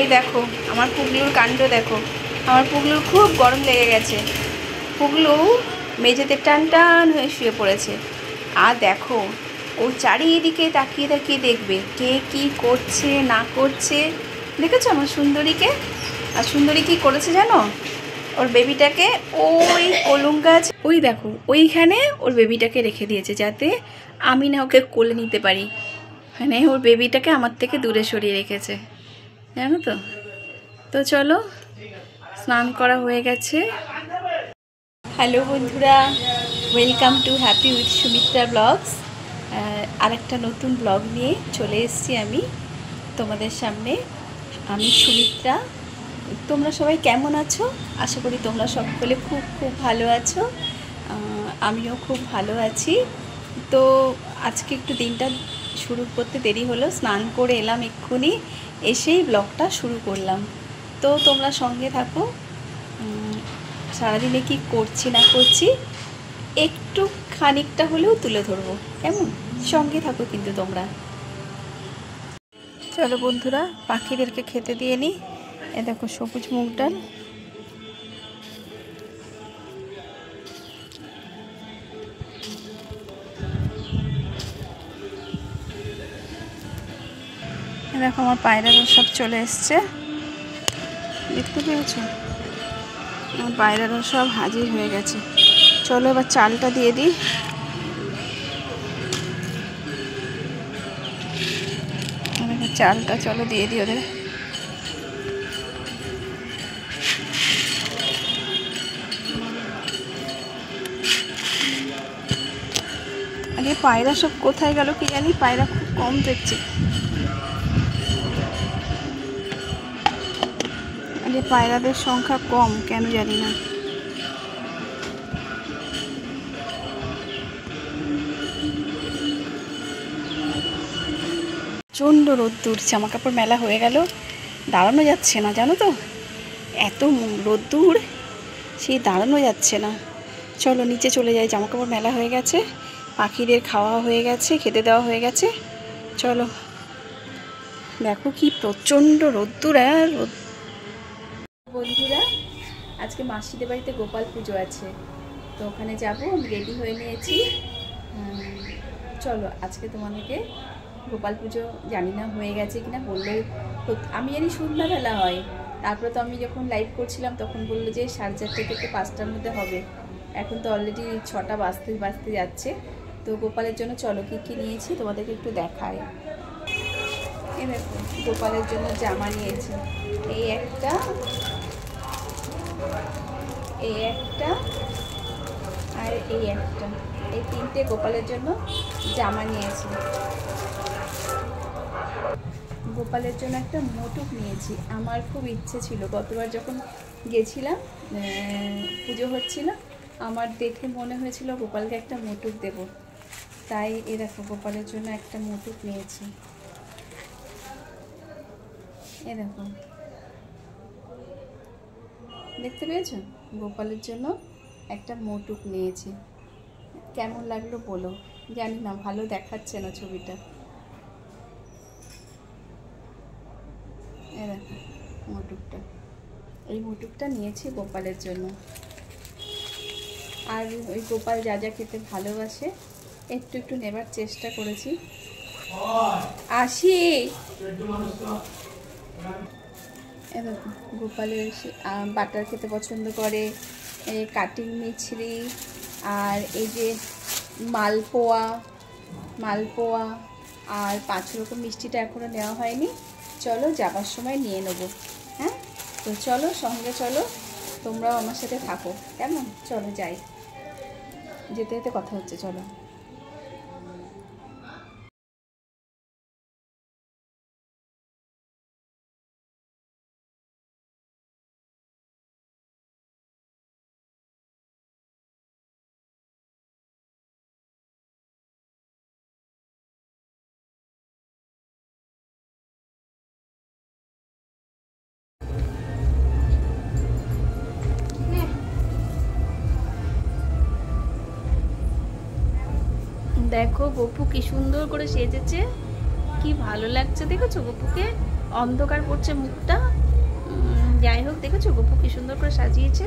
এই দেখো আমার পুগলুর কাণ্ড দেখো। আমার পুগলুর খুব গরম লেগে গেছে। পুগলু মেঝেতে টান টান হয়ে শুয়ে পড়েছে। আর দেখো ও চারিদিকে তাকিয়ে তাকিয়ে দেখবে কে কি করছে না করছে। দেখেছো আমার সুন্দরীকে? আর সুন্দরী কি করেছে জানো? ওর বেবিটাকে ওই কলম গাছ, ওই দেখো ওইখানে ওর বেবিটাকে রেখে দিয়েছে যাতে আমি না ওকে কোলে নিতে পারি। মানে ওর বেবিটাকে আমার থেকে দূরে সরিয়ে রেখেছে, জানো তো। তো চলো, স্নান করা হয়ে গেছে। হ্যালো বন্ধুরা, welcome to happy with Sumitra blogs. আরেকটা নতুন ব্লগ নিয়ে চলে এসেছি আমি তোমাদের সামনে। আমি সুমিত্রা। তোমরা সবাই কেমন আছো? আশা করি তোমরা সকলে খুব খুব ভালো আছো। আমিও খুব ভালো আছি। তো আজকে একটু দিনটা শুরু করতে দেরি হলো, স্নান করে এলাম এক্ষুনি, এসেই ব্লগটা শুরু করলাম। তো তোমরা সঙ্গে থাকো, সারাদিনে কি করছি না করছি একটু খানিকটা হলেও তুলে ধরবো, কেমন? সঙ্গে থাকো কিন্তু তোমরা। চলো বন্ধুরা, পাখিদেরকে খেতে দিয়ে নিই। এ দেখো সবুজ মুগ ডাল, দেখো আমার পায়রারা সব চলে এসছে, দেখতে পেয়েছো? আমার পায়রারা সব হাজির হয়ে গেছে। চলো এবার চালটা দিয়ে দিই। চালটা চলো দিয়ে দিই ওদের। আগে পায়রা সব কোথায় গেল কি জানি, পায়রা খুব কম দেখছি। আগে পায়রাদের সংখ্যা কম কেন জানি না। প্রচণ্ড রোদ্দুর, জামা কাপড় মেলা হয়ে গেল, দাঁড়ানো যাচ্ছে না জানো তো, এত রোদ্দুর, সেই দাঁড়ানো যাচ্ছে না। চলো নিচে চলে যাই, জামা কাপড় মেলা হয়ে গেছে, পাখিদের খাওয়া হয়ে গেছে, খেতে দেওয়া হয়ে গেছে। চলো, দেখো কি প্রচণ্ড রোদ্দুর। আর বন্ধুরা, আজকে মাসিদের বাড়িতে গোপাল পুজো আছে, তো ওখানে যাবো। আমি রেডি হয়ে নিয়েছি। চলো আজকে তোমাদেরকে গোপাল পুজো জানি না হয়ে গেছে কিনা, বললেই আমি জানি সন্ধ্যাবেলা হয়। তারপরে তো আমি যখন লাইভ করছিলাম তখন বললো যে 4:30 থেকে 5টার মধ্যে হবে। এখন তো অলরেডি 6টা বাজতে যাচ্ছে। তো গোপালের জন্য চলো কী কী নিয়েছি তোমাদেরকে একটু দেখাই। এই দেখো গোপালের জন্য জামা নিয়েছি, এই একটা, এই একটা, আর এই একটা, এই 3টে গোপালের জন্য জামা নিয়েছি। গোপালের জন্য একটা মোটুক নিয়েছি। আমার খুব ইচ্ছে ছিল, গতবার যখন গেছিলাম পুজো হচ্ছিল, আমার দেখে মনে হয়েছিল গোপালকে একটা মোটুক দেব, তাই এ দেখো গোপালের জন্য একটা মোটুক নিয়েছি। এ দেখো, দেখতে পেয়েছো? গোপালের জন্য একটা মোটুক নিয়েছি। কেমন লাগলো বলো, জানি না ভালো দেখাচ্ছে না ছবিটা। এই দেখো মোটুকটা, এই মোটুকটা নিয়েছি গোপালের জন্য। আর ওই গোপাল যা যা খেতে ভালোবাসে একটু একটু নেবার চেষ্টা করেছি। আসি, এ দেখো গোপালের বাটার খেতে পছন্দ করে, এই কাটিং মিছরি, আর এই যে মালপোয়া আর 5 রকম মিষ্টিটা এখনও নেওয়া হয়নি। চলো যাবার সময় নিয়ে নেবো। হ্যাঁ, তো চলো সঙ্গে চলো, তোমরাও আমার সাথে থাকো, কেমন? চলো যাই, যেতে যেতে কথা হচ্ছে, চলো। দেখো গপু কি সুন্দর করে সেজেছে, কি ভালো লাগছে, দেখেছো গপুকে? অন্ধকার পড়ছে মুখটা, যাই হোক, দেখেছো গপু কি সুন্দর করে সাজিয়েছে,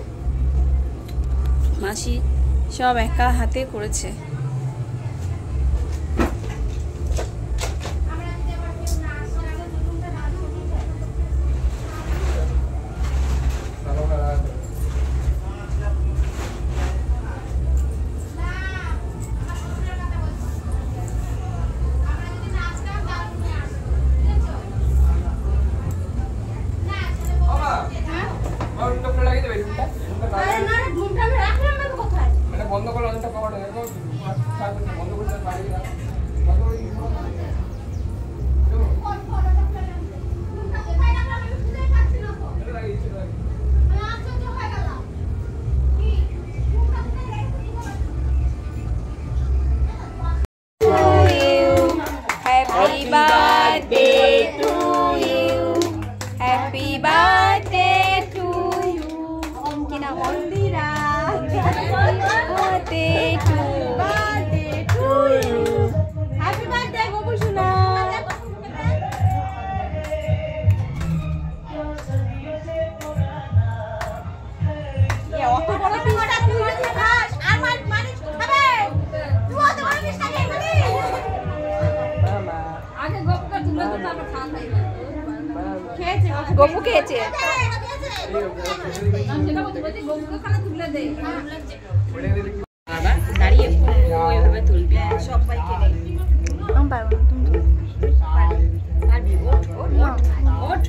মাসি সব একা হাতে করেছে। বন্ধ করলে অনেকটা পাওয়া যায়, বন্ধ করতে পারি না। Happy birthday to you, happy birthday to you, Kina Mondira, birthday to you, happy birthday Gopu Shuna. Ya অত বড় পিসটা তুই যদি খাস আর মানুষ খাবে, তুই অত বড় পিসটা খেয়ে নিবি। আগে গপুকে তুলে তো তারপর খাওয়া খাই না। খেয়েছে গপু খেয়েছে। সেটা বলতে গপুকে খানা তুলে দে। বাবা দাঁড়িয়ে ওইভাবে তুলবি সবাইকে নেই। আমি পারবো না, তুমি পারবি। ওঠ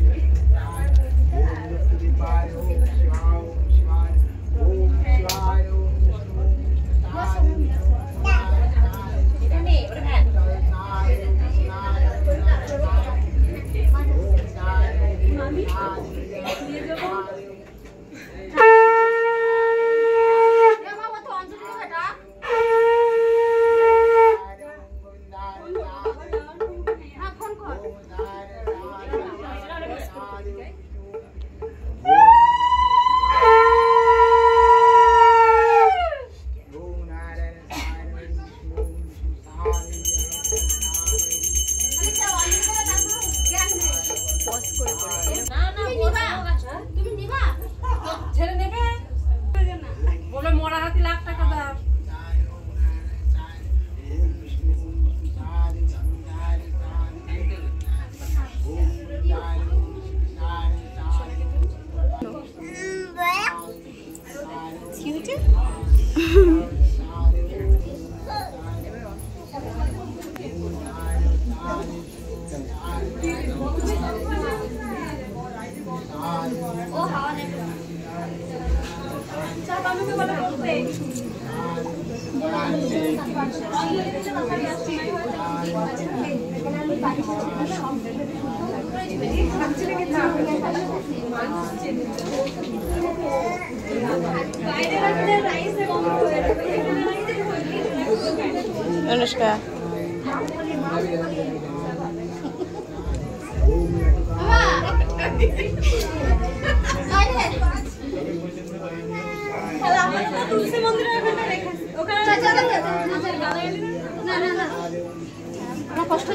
अनुष्का तुलसी मंदिर कष्ट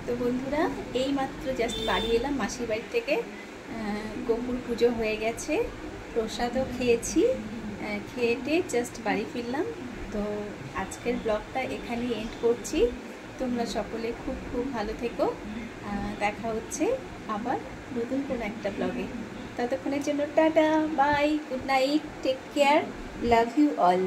তো বন্ধুরা এই মাত্র জাস্ট বাড়ি এলাম মাসির বাড়ি থেকে। গপুর পুজো হয়ে গেছে, প্রসাদও খেয়েছি, খেয়ে জাস্ট বাড়ি ফিরলাম। তো আজকের ব্লগটা এখানেই এন্ড করছি। তোমরা সকলে খুব খুব ভালো থেকো, দেখা হচ্ছে আবার নতুন কোনো একটা ব্লগে। ততক্ষণের জন্য tata, bye, good night, take care, love you all.